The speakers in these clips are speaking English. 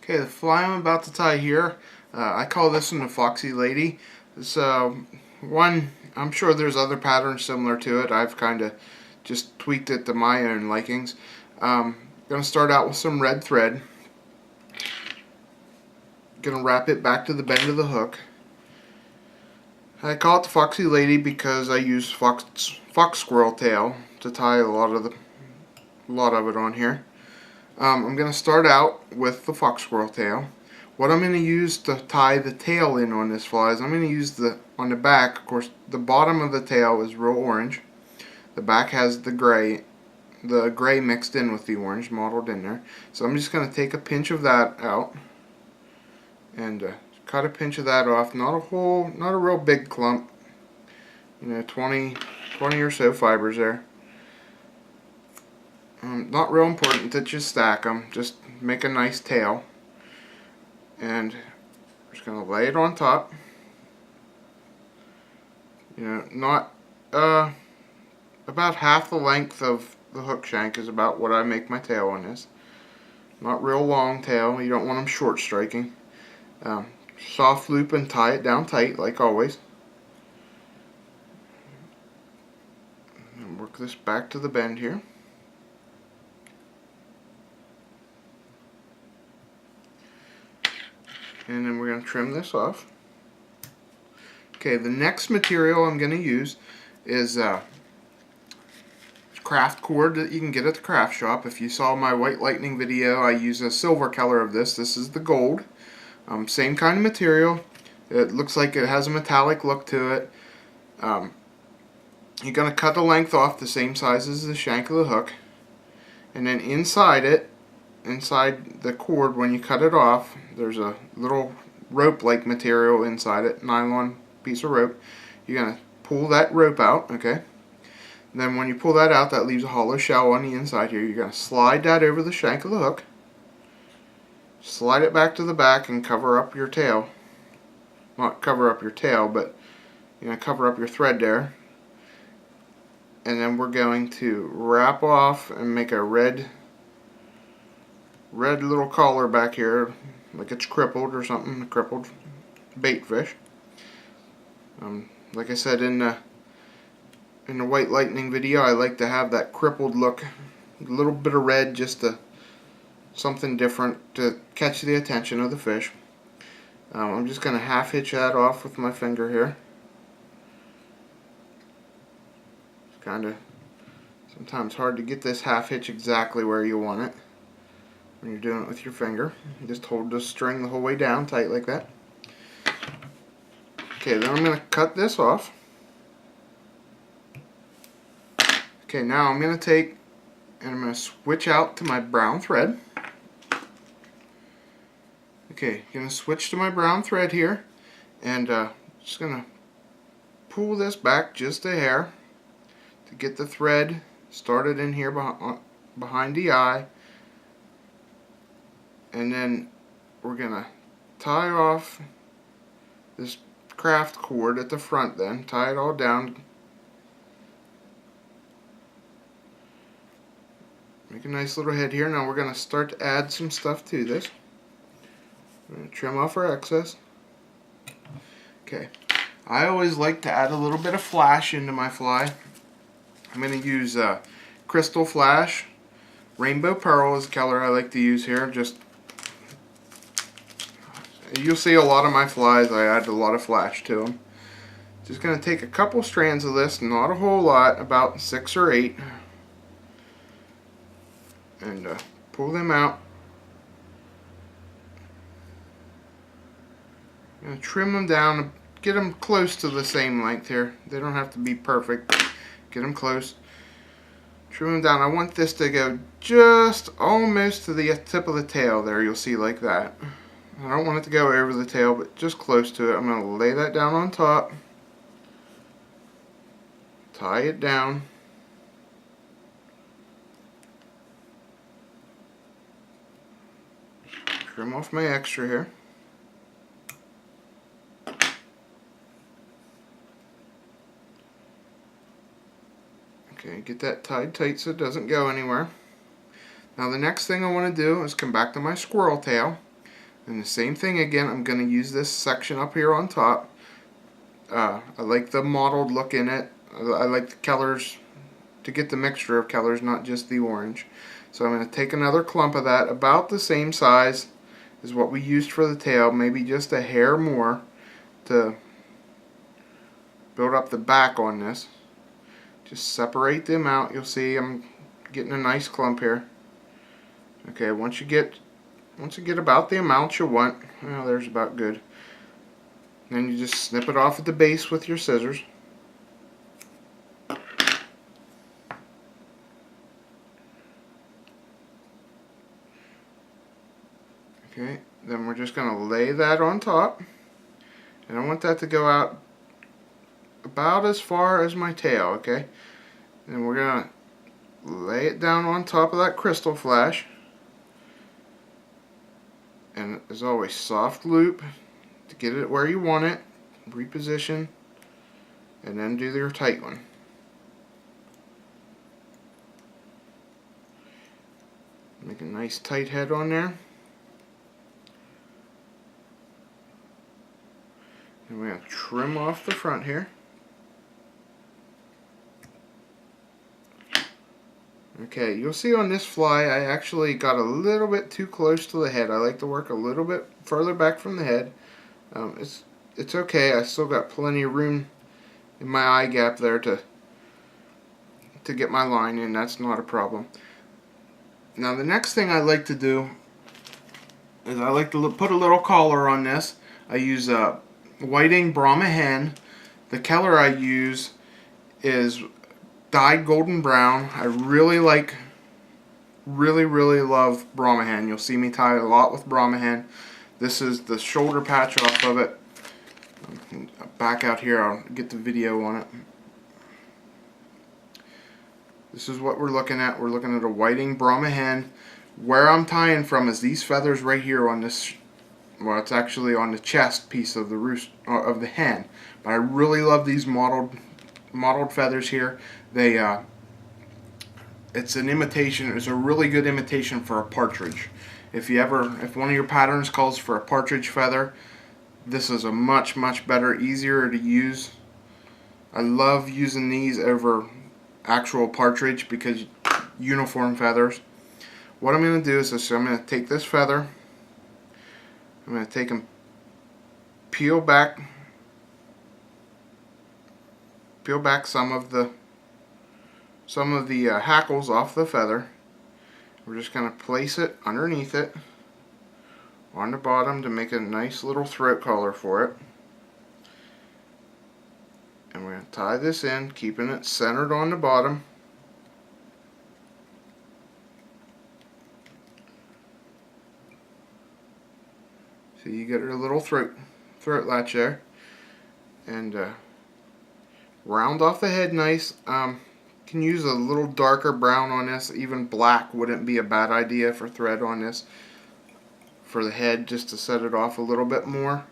Okay, the fly I'm about to tie here, I call this one the Foxy Lady. This one, I'm sure there's other patterns similar to it. I've kind of just tweaked it to my own likings. Going to start out with some red thread. Going to wrap it back to the bend of the hook. I call it the Foxy Lady because I use fox squirrel tail to tie a lot of it on here. I'm going to start out with the fox squirrel tail. What I'm going to use to tie the tail in on this fly is I'm going to use on the back, of course, the bottom of the tail is real orange. The back has the gray mixed in with the orange modeled in there. So I'm just going to take a pinch of that out and cut a pinch of that off. Not a real big clump. 20 or so fibers there. Not real important that you stack them. Just make a nice tail. And I'm just going to lay it on top. Not about half the length of the hook shank is about what I make my tail on this. Not real long tail. You don't want them short striking. Soft loop and tie it down tight like always. And work this back to the bend here. And then we're going to trim this off. Okay, the next material I'm going to use is craft cord that you can get at the craft shop. If you saw my White Lightning video, I use a silver color of this. This is the gold. Same kind of material. It looks like it has a metallic look to it. You're going to cut the length off the same size as the shank of the hook. And then inside the cord, when you cut it off, there's a little rope-like material inside it, nylon piece of rope. You're going to pull that rope out, okay? And then when you pull that out, that leaves a hollow shell on the inside here. You're going to slide that over the shank of the hook. Slide it back to the back and cover up your tail. Not cover up your tail, but cover up your thread there. And then we're going to wrap off and make a red little collar back here, like it's crippled or something, a crippled bait fish. Like I said in the White Lightning video, I like to have that crippled look, a little bit of red, just something different to catch the attention of the fish. I'm just going to half hitch that off with my finger here. It's kind of sometimes hard to get this half hitch exactly where you want it when you're doing it with your finger. You just hold the string the whole way down tight like that. Okay, then I'm going to cut this off. Okay, now I'm going to take and I'm going to switch out to my brown thread. Okay, going to switch to my brown thread here, and just going to pull this back just a hair to get the thread started in here behind the eye. And then we're going to tie off this craft cord at the front then, tie it all down. Make a nice little head here. Now we're going to start to add some stuff to this. We're going to trim off our excess. Okay, I always like to add a little bit of flash into my fly. I'm going to use Crystal Flash. Rainbow Pearl is the color I like to use here. You'll see a lot of my flies, I add a lot of flash to them. Just going to take a couple strands of this, not a whole lot, about 6 or 8, and pull them out. I'm going to trim them down, get them close to the same length here. They don't have to be perfect. Get them close. Trim them down. I want this to go just almost to the tip of the tail there. You'll see like that. I don't want it to go over the tail, but just close to it. I'm going to lay that down on top. Tie it down. Trim off my extra here. Okay, get that tied tight so it doesn't go anywhere. Now the next thing I want to do is come back to my squirrel tail. And the same thing again, I'm going to use this section up here on top. I like the mottled look in it. I like the colors, to get the mixture of colors, not just the orange. So I'm going to take another clump of that, about the same size as what we used for the tail, maybe just a hair more to build up the back on this. Just separate them out. You'll see I'm getting a nice clump here. Okay, once you get about the amount you want, well, there's about good. Then you just snip it off at the base with your scissors. Okay, then we're just going to lay that on top. And I want that to go out about as far as my tail, okay? And we're going to lay it down on top of that crystal flash. And as always, soft loop to get it where you want it, reposition, and then do your tight one. Make a nice tight head on there. And we're going to trim off the front here. Okay, you'll see on this fly I actually got a little bit too close to the head. I like to work a little bit further back from the head. It's okay. I still got plenty of room in my eye gap there to get my line in. That's not a problem. Now the next thing I like to do is I like to put a little collar on this. I use a whiting Brahma hen. The color I use is dyed golden brown. I really love Brahma hen. You'll see me tie a lot with Brahma hen. This is the shoulder patch off of it. Back out here, I'll get the video on it. This is what we're looking at. We're looking at a whiting Brahma hen. Where I'm tying from is these feathers right here on this. Well, it's actually on the chest piece of the roost of the hen. But I really love these mottled feathers here. They it's an imitation. It's a really good imitation for a partridge. If one of your patterns calls for a partridge feather, this is a much better, easier to use. I love using these over actual partridge because uniform feathers. What I'm going to do is I'm going to take this feather, I'm going to take and peel back some of the hackles off the feather. We're just going to place it underneath it on the bottom to make a nice little throat collar for it. And we're going to tie this in, keeping it centered on the bottom. So you get a little throat latch there. And round off the head nice. Can use a little darker brown on this. Even black wouldn't be a bad idea for thread on this for the head, just to set it off a little bit more.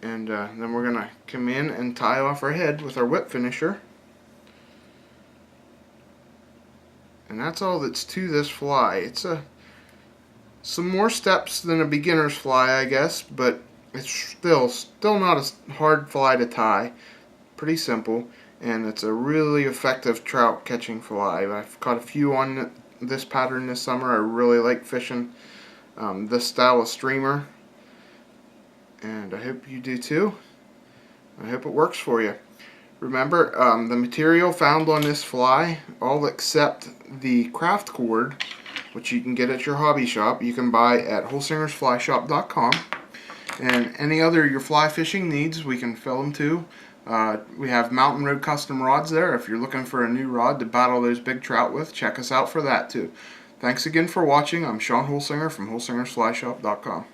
And then we're gonna come in and tie off our head with our whip finisher. And that's all that's to this fly. It's some more steps than a beginner's fly, I guess, but it's still not a hard fly to tie. Pretty simple, and it's a really effective trout catching fly. I've caught a few on this pattern this summer. I really like fishing this style of streamer, and I hope you do too. I hope it works for you. Remember, the material found on this fly, all except the craft cord, which you can get at your hobby shop, you can buy at holsingersflyshop.com. And any other your fly fishing needs, we can fill them too. We have Mountain Road custom rods there. If you're looking for a new rod to battle those big trout with, check us out for that too. Thanks again for watching. I'm Sean Holsinger from holsingersflyshop.com.